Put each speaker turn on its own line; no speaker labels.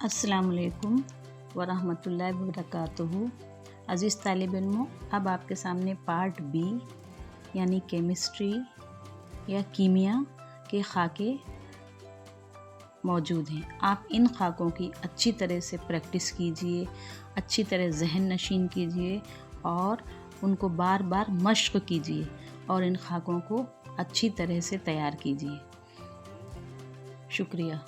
अस्सलामुअलैकुम वरहमतुल्लाहि वबरकातुहू। अज़ीज़ तालिब इल्मों, अब आपके सामने पार्ट बी यानी केमिस्ट्री या कीमिया के खाके मौजूद हैं। आप इन खाकों की अच्छी तरह से प्रैक्टिस कीजिए, अच्छी तरह जहन नशीन कीजिए और उनको बार बार मश्क कीजिए और इन खाकों को अच्छी तरह से तैयार कीजिए। शुक्रिया।